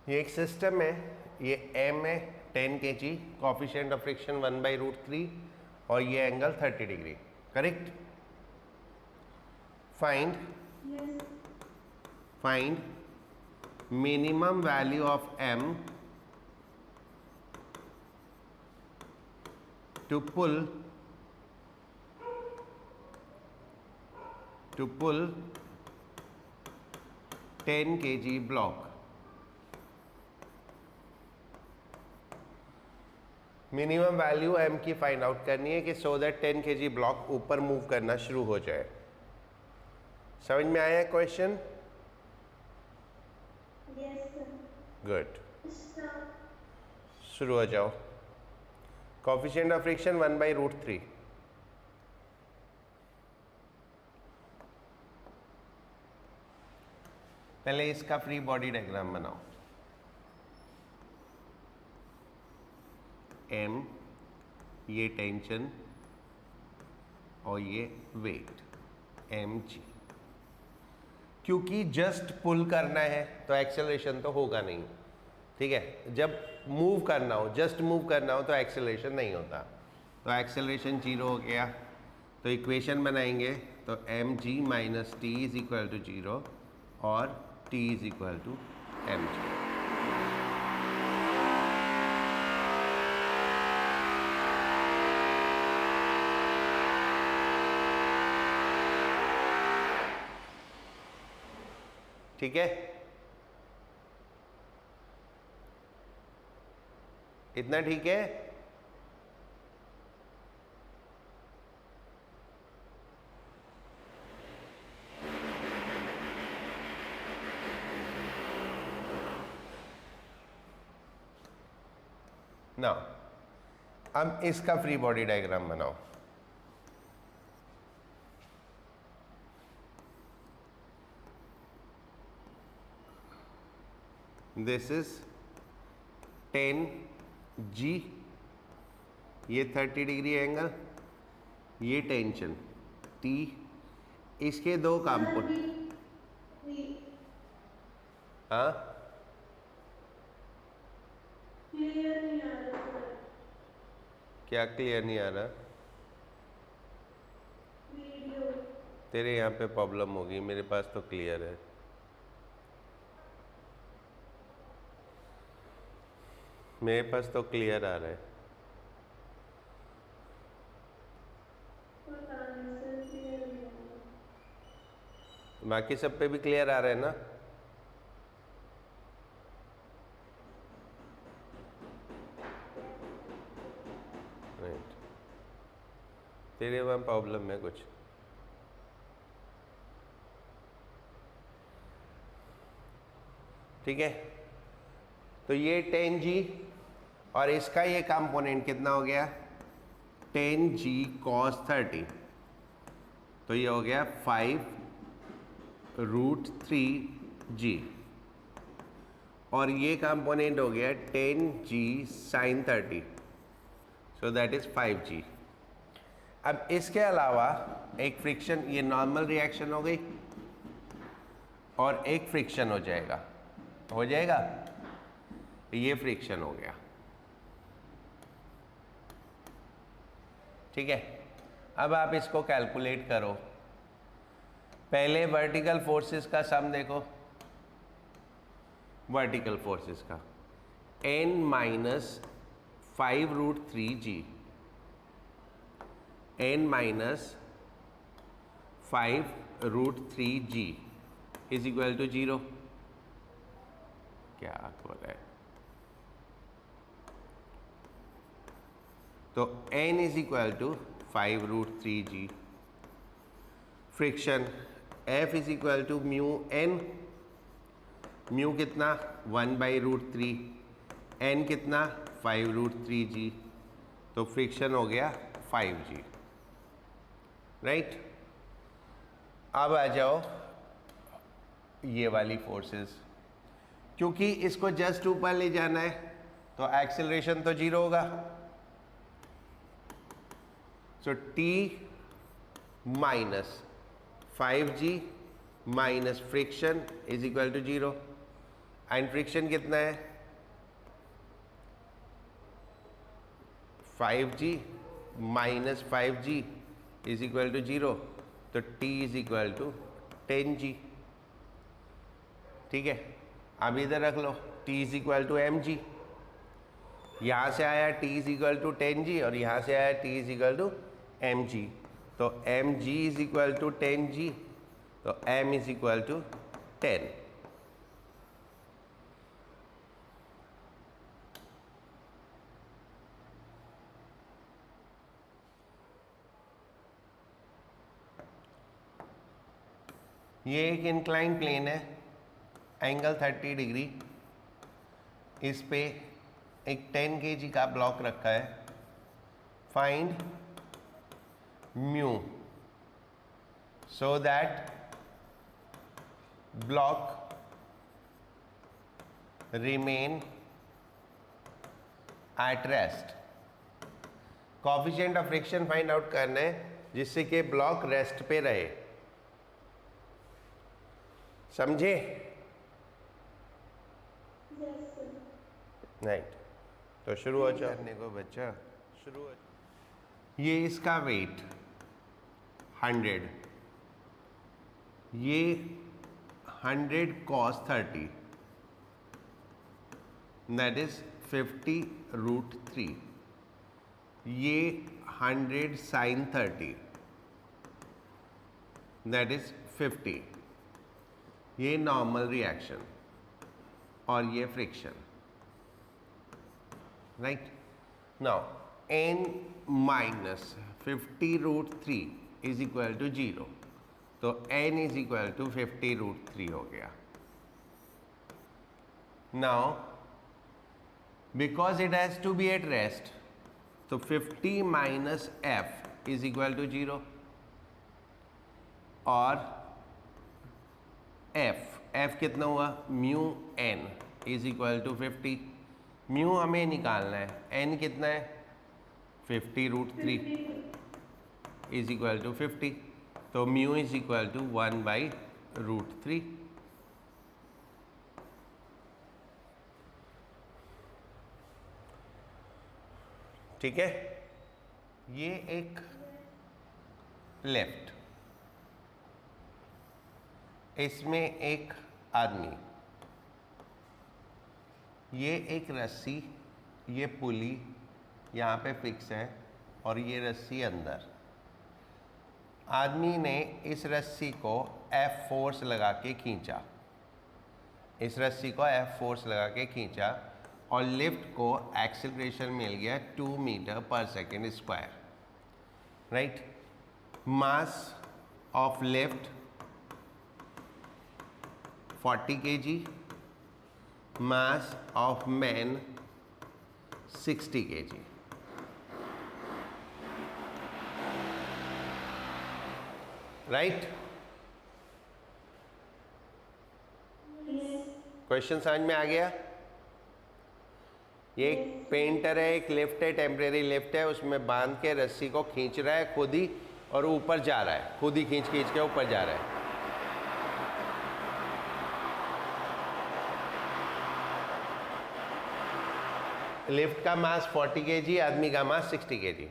ये एक सिस्टम है, ये m है 10 kg, कोफिशिएंट ऑफ फ्रिक्शन 1/√3 और ये angle 30 degree, correct. Find minimum value of m to pull 10 kg block। Minimum value m की फाइंड आउट करनी है कि सो दैट 10 kg ब्लॉक ऊपर मूव करना शुरू हो जाए। समझ में आया क्वेश्चन? गुड, शुरू हो जाओ। Coefficient of friction 1/√3। पहले इसका फ्री बॉडी डायग्राम बनाओ। m ये टेंशन और ये वेट mg। क्योंकि जस्ट पुल करना है तो एक्सेलरेशन तो होगा नहीं, ठीक है। जब मूव करना हो, जस्ट मूव करना हो तो एक्सेलरेशन नहीं होता, तो एक्सेलरेशन 0 हो गया। तो इक्वेशन बनाएंगे तो mg minus T is equal to 0 और t is equal to mg। ठीक है, इतना ठीक है। ना अब इसका फ्री बॉडी डायग्राम बनाओ। दिस इज 10g, ये 30 डिग्री एंगल, ये टेंशन T, इसके दो कंपोनेंट। हाँ, क्लियर नहीं आ रहा। क्या क्लियर नहीं आ रहा? वीडियो तेरे यहाँ पे प्रॉब्लम होगी, मेरे पास तो क्लियर है। मेरे पास तो क्लियर आ रहा है। पता नहीं सर, क्लियर नहीं आ रहा। बाकी सब पे भी क्लियर आ रहा है ना? राइट, तेरे वहाँ प्रॉब्लम है कुछ। ठीक है, तो ये 10g और इसका ये कंपोनेंट कितना हो गया 10g cos 30, तो ये हो गया 5√3g और ये कंपोनेंट हो गया 10g sin 30, so that is 5g। अब इसके अलावा एक फ्रिक्शन, ये नॉर्मल रिएक्शन हो गई और एक फ्रिक्शन हो जाएगा, ये फ्रिक्शन हो गया। ठीक है, अब आप इसको कैलकुलेट करो। पहले वर्टिकल फोर्सेस का सम देखो, वर्टिकल फोर्सेस का n minus 5√3g, n minus 5√3g is equal to 0। क्या बोला है? तो n is equal to 5√3g। Friction F is equal to mu n, mu कितना 1/√3, n कितना 5√3g, तो फ्रिक्शन हो गया 5g। राइट, अब आ जाओ ये वाली फोर्सेस। क्योंकि इसको जस्ट ऊपर ले जाना है तो एक्सेलरेशन तो 0 होगा, so t minus 5g minus friction is equal to 0। And friction कितना है 5g minus 5g is equal to 0, तो t is equal to 10g। ठीक है, अब इधर रख लो t is equal to mg। यहाँ से आया t is equal to 10g और यहाँ से आया t is equal to mg, तो mg is equal to 10g, तो m इज इक्वल टू 10। ये एक इंक्लाइन प्लेन है, एंगल 30 डिग्री, इस पे एक 10 kg का ब्लॉक रखा है। Find mu so that block remain at rest. Coefficient of friction find out करना है जिससे कि ब्लॉक रेस्ट पे रहे। समझे? Yes sir. राइट, तो शुरू हो जाओ करने को बच्चा, शुरू हो। ये इसका वेट 100, ये 100 cos 30 दैट इज 50√3, ये 100 sin 30 दैट इज 50। ये नॉर्मल रिएक्शन और ये friction. Right, now n minus 50√3 is equal to 0, तो n इज इक्वल टू 50√3 हो गया। Now because it has to be at rest, तो 50 minus f is equal to 0 और f कितना हुआ mu n is equal to 50। Mu हमें निकालना है, n कितना है 50√3 इज इक्वल टू 50, तो म्यू इज इक्वल टू 1/√3। ठीक है, ये एक लेफ्ट, इसमें एक आदमी, ये एक रस्सी, ये पुली यहाँ पे फिक्स है और ये रस्सी अंदर। आदमी ने इस रस्सी को F फोर्स लगा के खींचा, इस रस्सी को F फोर्स लगा के खींचा और लिफ्ट को एक्सेलरेशन मिल गया 2 मीटर पर second square. Right, mass of lift 40 kg, mass of man 60 kg। Right, question समझ में आ गया? ये एक पेंटर है, एक लिफ्ट है, टेम्परेरी लिफ्ट है, उसमें बांध के रस्सी को खींच रहा है खुद ही और ऊपर जा रहा है, खुद ही खींच खींच के ऊपर जा रहा है। लिफ्ट का मास 40 kg, आदमी का mass 60 kg।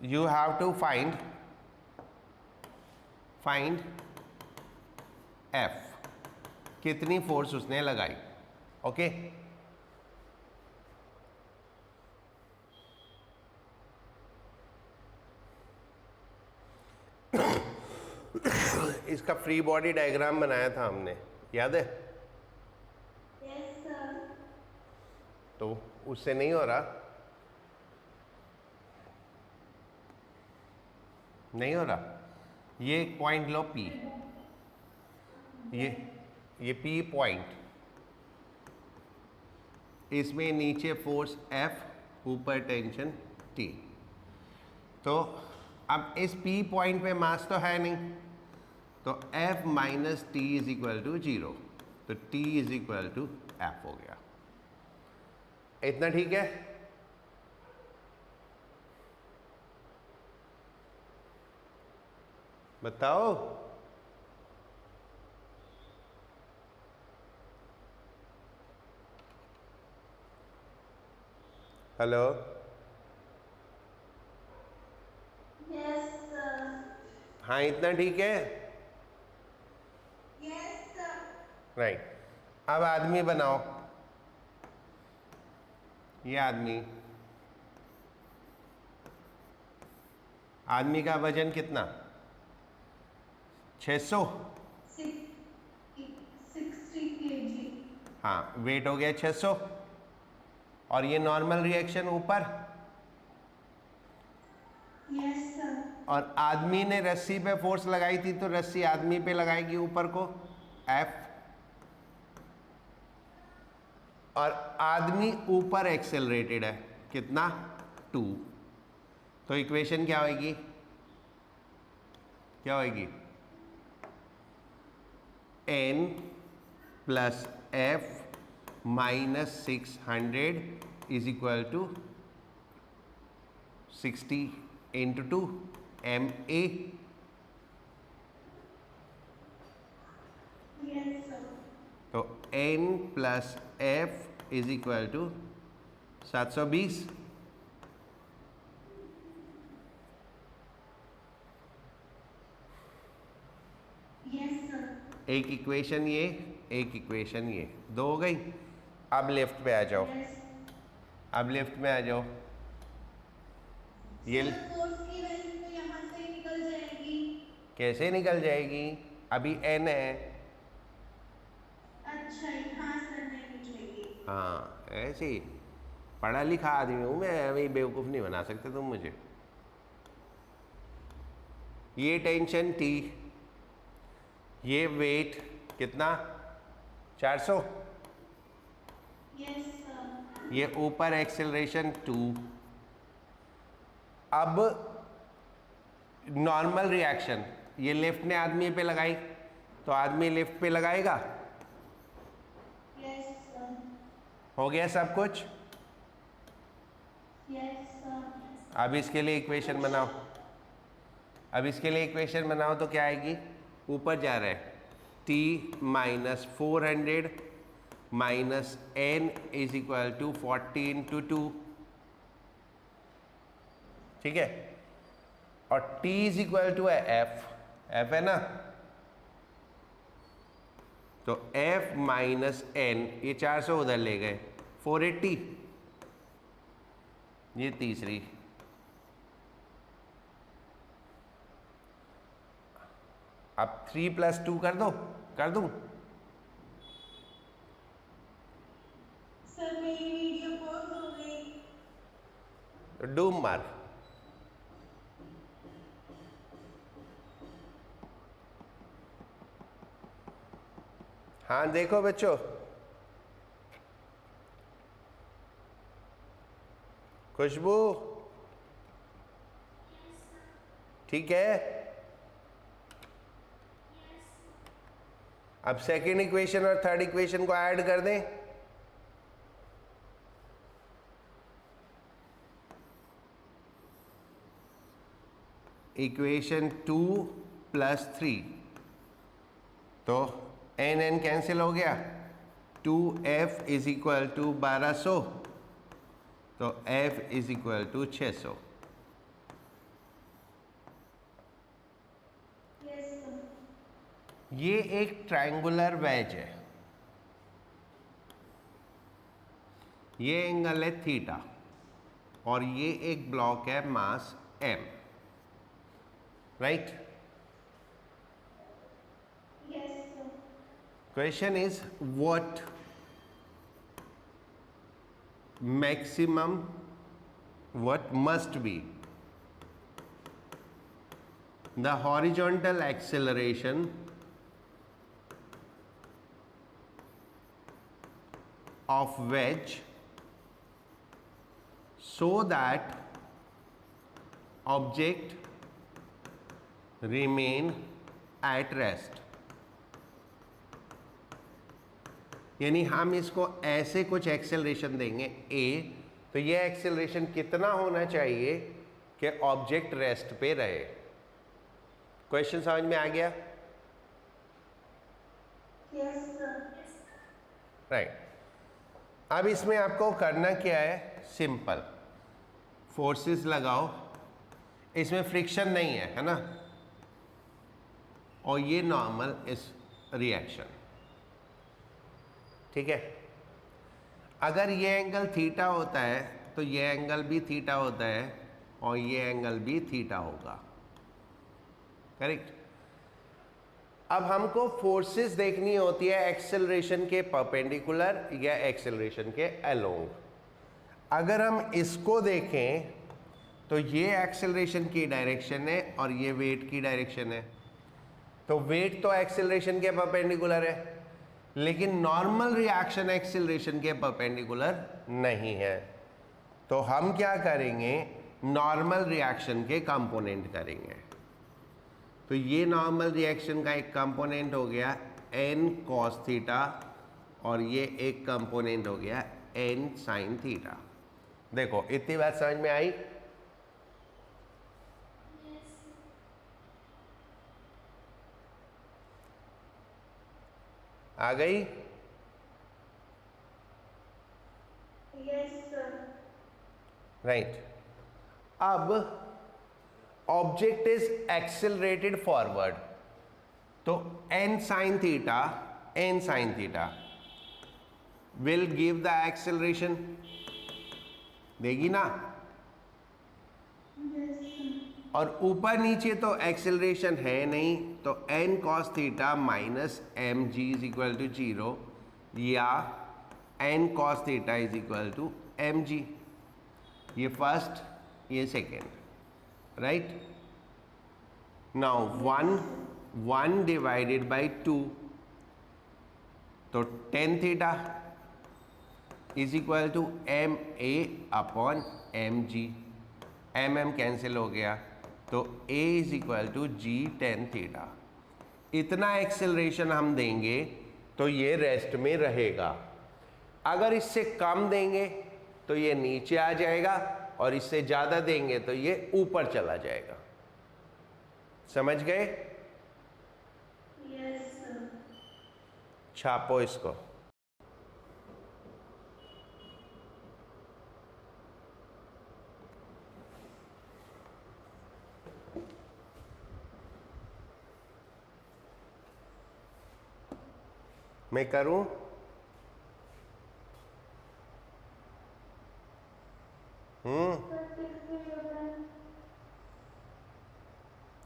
You have to find F, कितनी फोर्स उसने लगाई। ओके, इसका फ्री बॉडी डायग्राम बनाया था हमने, याद है? Yes sir. तो उससे नहीं हो रहा, नहीं हो रहा। ये एक पॉइंट लो P, ये P पॉइंट, इसमें नीचे फोर्स F, ऊपर टेंशन T। तो अब इस P पॉइंट पे मास तो है नहीं, तो F minus T is equal to 0, तो T is equal to F हो गया। इतना ठीक है? बताओ। Hello, Yes, sir. हाँ इतना ठीक है, Yes, sir. राइट। अब आदमी बनाओ, ये आदमी, आदमी का वजन कितना? 600। 60 kg. हाँ, वेट हो गया 600। और ये नॉर्मल रिएक्शन ऊपर, Yes, sir. और आदमी ने रस्सी पे फोर्स लगाई थी तो रस्सी आदमी पे लगाएगी ऊपर को, F। और आदमी ऊपर एक्सेलरेटेड है, कितना? 2। तो इक्वेशन क्या होगी? क्या होगी? n plus F minus 600 is equal to 60 into 2 MA। Yes, sir. तो n plus F is equal to 720। Yes, sir. एक इक्वेशन ये, एक इक्वेशन ये, दो हो गई। अब लेफ्ट पे आ जाओ, Yes. अब लेफ्ट में आ जाओ। ये Sir, फोर्स की वैल्यू तो यहाँ से निकल जाएगी। कैसे निकल जाएगी? अभी n है। अच्छा, यहाँ से नहीं निकलेगी। हाँ, ऐसे ही पढ़ा लिखा आदमी हूँ मैं, अभी बेवकूफ़ नहीं बना सकते तुम मुझे। ये टेंशन T, ये वेट कितना? 400। Yes, sir. ये ऊपर एक्सेलरेशन 2। अब नॉर्मल रिएक्शन, ये लेफ्ट ने आदमी पे लगाई तो आदमी लेफ्ट पे लगाएगा। Yes, sir. हो गया सब कुछ। Yes, sir. अब इसके लिए इक्वेशन बनाओ, अब इसके लिए इक्वेशन बनाओ तो क्या आएगी? ऊपर जा रहा है, T minus 400 minus N is equal to 40 into 2, ठीक है। और T इज इक्वल टू है F है ना, तो F माइनस N, ये 400 उधर ले गए, 480। ये तीसरी, अब 3 प्लस 2 कर दो, कर दूं? सर मेरी वीडियो पॉज हो गई। तो डूम मार। हाँ देखो बच्चों, खुशबू ठीक है। अब सेकेंड इक्वेशन और थर्ड इक्वेशन को ऐड कर दें। इक्वेशन 2 प्लस 3, तो n कैंसिल हो गया, 2F इज इक्वल टू 1200, तो F is equal to 600। Yes, sir. ये एक ट्रायंगुलर वेज है, ये एंगल है थीटा, और ये एक ब्लॉक है मास m, right. Yes, sir. Question is, what maximum, what must be the horizontal acceleration of wedge so that object remain at rest। यानी हम इसको ऐसे कुछ एक्सेलरेशन देंगे a, तो ये एक्सेलरेशन कितना होना चाहिए कि ऑब्जेक्ट रेस्ट पे रहे। क्वेश्चन समझ में आ गया? Yes, sir. राइट। अब इसमें आपको करना क्या है, सिंपल, फोर्सेस लगाओ, इसमें फ्रिक्शन नहीं है ना, और ये नॉर्मल इस रिएक्शन, ठीक है। अगर ये एंगल थीटा होता है तो ये एंगल भी थीटा होता है और ये एंगल भी थीटा होगा, करेक्ट। अब हमको फोर्सेस देखनी होती है एक्सेलरेशन के परपेंडिकुलर या एक्सेलरेशन के अलोंग। अगर हम इसको देखें तो ये एक्सेलरेशन की डायरेक्शन है और ये वेट की डायरेक्शन है, तो वेट तो एक्सेलरेशन के परपेंडिकुलर है, लेकिन नॉर्मल रिएक्शन एक्सेलरेशन के परपेंडिकुलर नहीं है। तो हम क्या करेंगे, नॉर्मल रिएक्शन के कंपोनेंट करेंगे। तो ये नॉर्मल रिएक्शन का एक कंपोनेंट हो गया n cos थीटा और ये एक कंपोनेंट हो गया n sin थीटा। देखो इतनी बात समझ में आई? आ गई? Yes sir. राइट। अब ऑब्जेक्ट इज एक्सेलरेटेड फॉरवर्ड, तो n sin theta will give the acceleration, देगी ना? Yes sir. और ऊपर नीचे तो एक्सेलरेशन है नहीं, तो n cos theta minus m g is equal to 0 या n cos theta is equal to m g. ये फर्स्ट, ये second, right. Now 1 divided by 2, तो tan theta is equal to m a upon m g, m m cancel हो गया, तो a is equal to g tan theta. इतना acceleration हम देंगे तो ये रेस्ट में रहेगा। अगर इससे कम देंगे तो ये नीचे आ जाएगा और इससे ज़्यादा देंगे तो ये ऊपर चला जाएगा। समझ गए? Yes sir. छापो इसको। मैं करूं?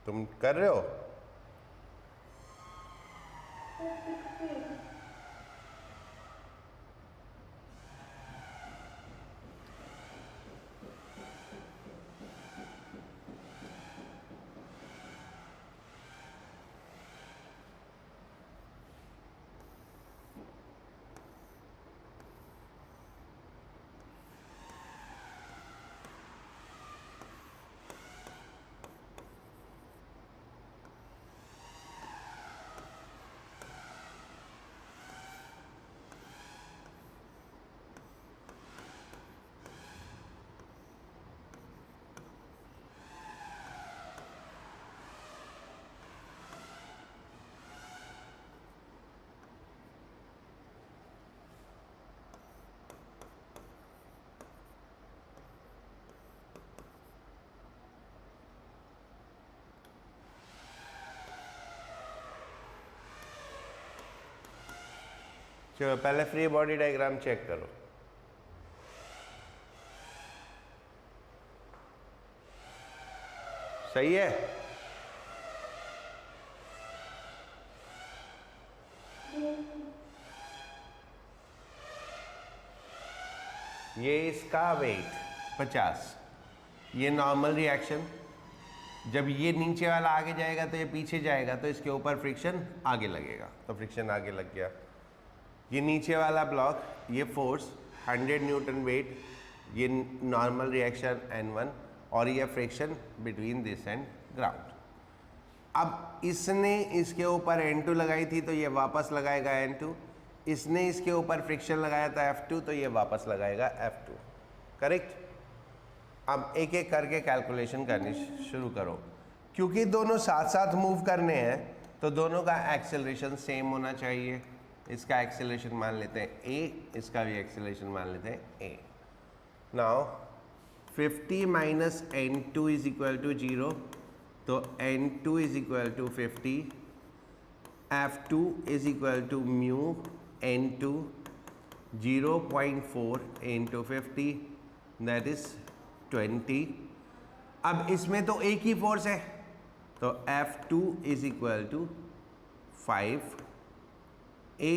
तुम कर रहे हो? चलो पहले फ्री बॉडी डायग्राम चेक करो। सही है? ये इसका वेट 50, ये नॉर्मल रिएक्शन, जब ये नीचे वाला आगे जाएगा तो ये पीछे जाएगा, तो इसके ऊपर फ्रिक्शन आगे लगेगा, तो फ्रिक्शन आगे लग गया। ये नीचे वाला ब्लॉक, ये फोर्स 100 न्यूटन वेट, ये नॉर्मल रिएक्शन N1, और ये friction between this and ground. अब इसने इसके ऊपर N2 लगाई थी तो ये वापस लगाएगा N2, इसने इसके ऊपर फ्रिक्शन लगाया था F2 तो ये वापस लगाएगा F2, करेक्ट। अब एक एक करके कैलकुलेशन करनी शुरू करो, क्योंकि दोनों साथ साथ मूव करने हैं तो दोनों का एक्सेलरेशन सेम होना चाहिए। इसका एक्सेलरेशन मान लेते हैं a, इसका भी एक्सेलरेशन मान लेते हैं a। नाउ 50 minus n2 is equal to 0, तो n2 is equal to 50, f2 is equal to mu n2 0.4 into 50, that is 20। अब इसमें तो एक ही फोर्स है, तो F2 is equal to 5A,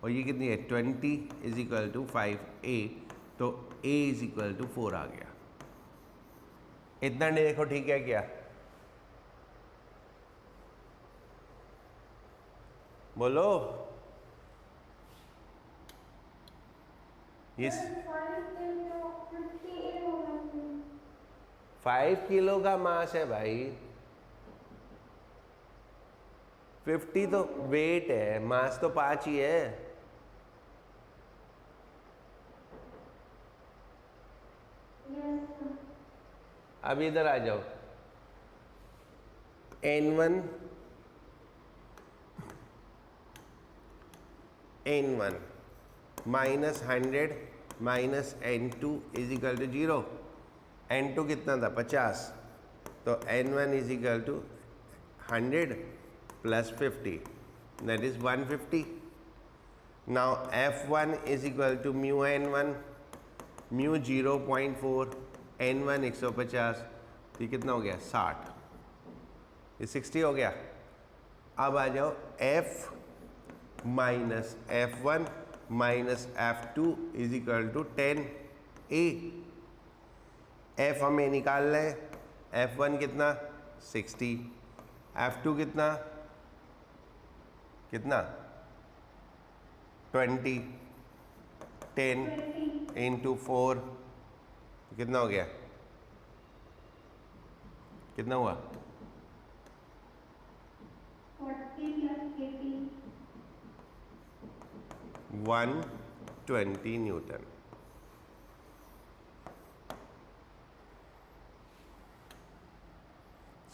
और ये कितनी है 20 इज इक्वल टू 5A, तो A इज इक्वल टू 4 आ गया। इतना देखो ठीक है क्या? बोलो। यस, 5 किलो का मास है भाई। 50 तो वेट है, मास तो 5 ही है। अब इधर आ जाओ। n1 minus 100 minus n2 is equal to 0। n2 कितना था 50, तो n1 is equal to 100 plus 50, that is 150। Now f1 is equal to mu n1, mu 0.4, n1 150, ये कितना हो गया 60, ये 60 हो गया। अब आ जाओ f minus f1 minus f2 is equal to 10A। f हमें निकालना है, f1 कितना 60, f2 कितना 20, 10 इंटू 4 कितना हो गया, कितना हुआ 120 न्यूटन।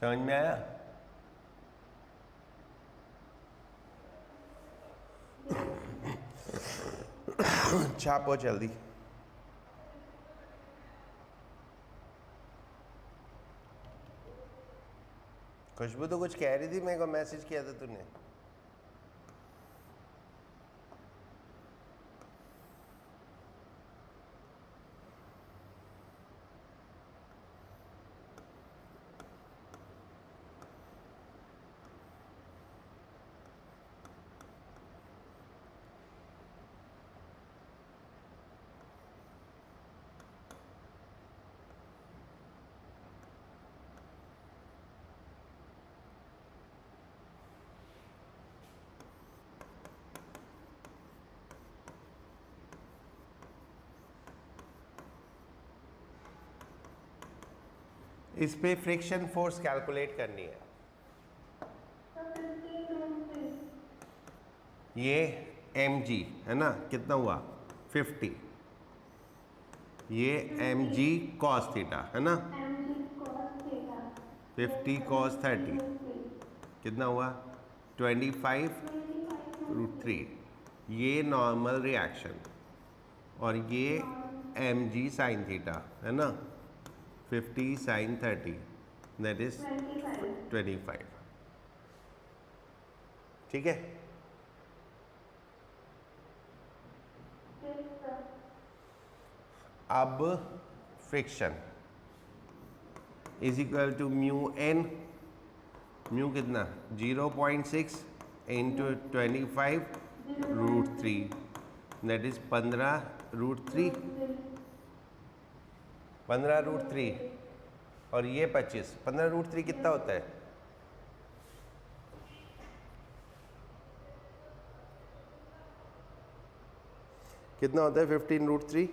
समझ में आया? छापो जल्दी। खुशबू तो कुछ कह रही थी, मेरे को मैसेज किया था तूने। इस पे फ्रिक्शन फोर्स कैलकुलेट करनी है। ये mg है ना, कितना हुआ 50, ये mg cos थीटा है ना, 50 cos 30 कितना हुआ 25√3। ये नॉर्मल रिएक्शन, और ये mg sin थीटा है ना, 50 sin 30 दैट इज 25। ठीक है। अब friction is equal to mu n, mu कितना 0.6 इंटू 25√3 दैट इज 15√3, 15√3, और ये 25, 15√3 कितना होता है कितना होता है 15√3,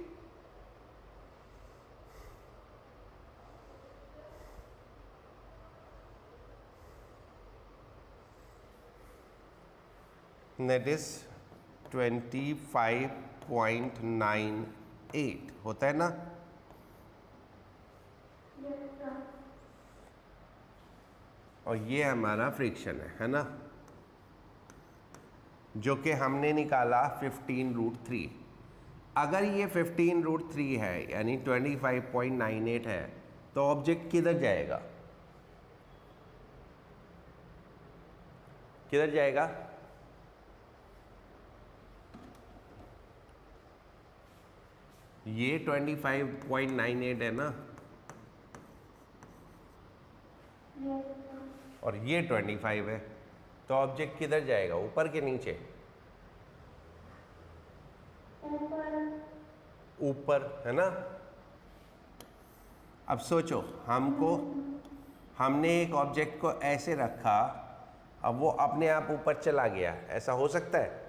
दैट इज 25.98 होता है ना। और ये हमारा फ्रिक्शन है ना। जो कि हमने निकाला 15√3। अगर ये 15√3 है यानी 25.98 है तो ऑब्जेक्ट किधर जाएगा? किधर जाएगा? ये 25.98 है ना, और ये 25 है, तो ऑब्जेक्ट किधर जाएगा, ऊपर के नीचे? ऊपर, है ना। अब सोचो, हमने एक ऑब्जेक्ट को ऐसे रखा, अब वो अपने आप ऊपर चला गया, ऐसा हो सकता है?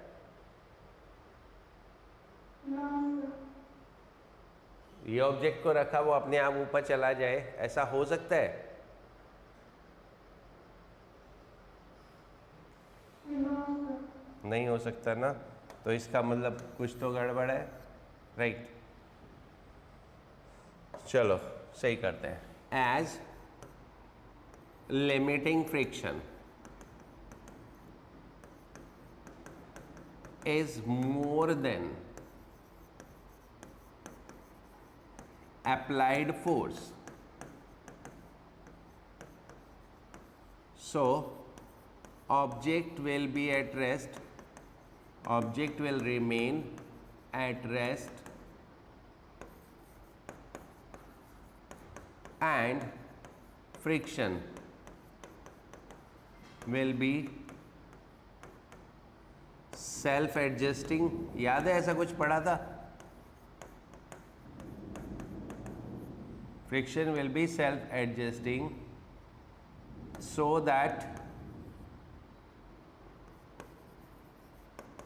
ये ऑब्जेक्ट को रखा, वो अपने आप ऊपर चला जाए, ऐसा हो सकता है? नहीं हो सकता ना। तो इसका मतलब कुछ तो गड़बड़ है, राइट। चलो सही करते हैं। As limiting friction is more than applied force, so object will be at rest, object will remain at rest and friction will be self adjusting। याद है ऐसा कुछ पढ़ा था? Friction will be self-adjusting so that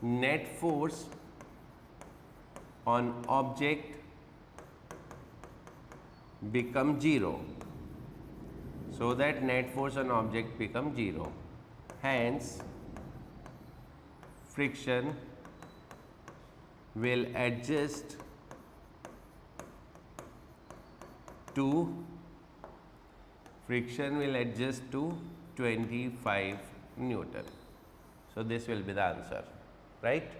net force on object become zero. So that net force on object become zero. Hence, friction will adjust to 25 Newton. So this will be the answer, right?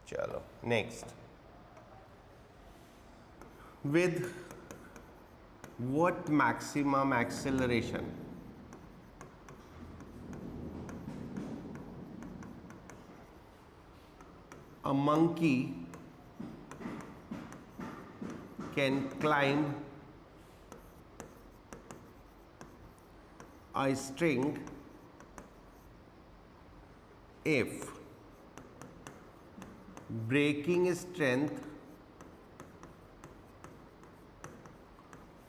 Chalo, next. With what maximum acceleration a monkey can climb a string if breaking strength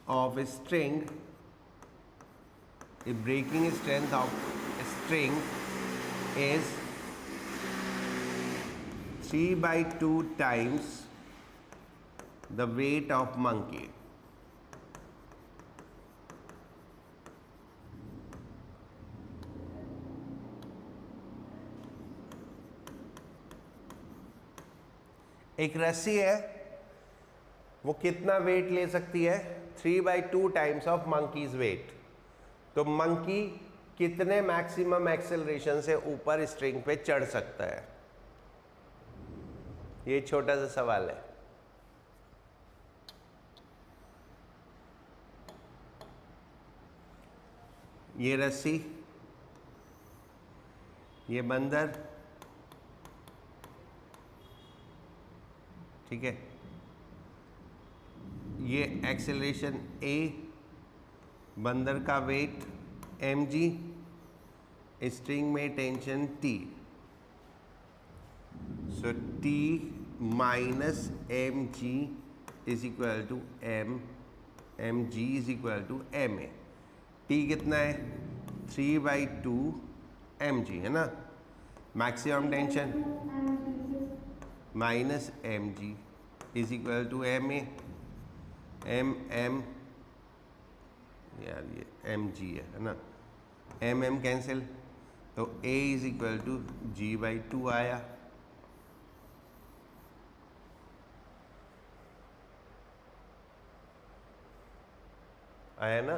of a string, if breaking strength of a string is 3/2 times the weight of monkey। एक रस्सी है, वो कितना wait ले सकती है? 3/2 times of monkeys wait. तो monkey कितने मैक्सिमम एक्सेलरेशन से ऊपर स्ट्रिंग पे चढ़ सकता है? ये छोटा सा सवाल है। ये रस्सी, ये बंदर, ठीक है, ये एक्सेलरेशन a, बंदर का वेट mg, स्ट्रिंग में tension t। So t minus mg is equal to mg is equal to ma। t कितना है? 3/2 mg, है ना। Maximum tension minus mg is equal to ma। m यार ये mg है ना, m कैंसिल, तो a is equal to g/2 आया। आया ना।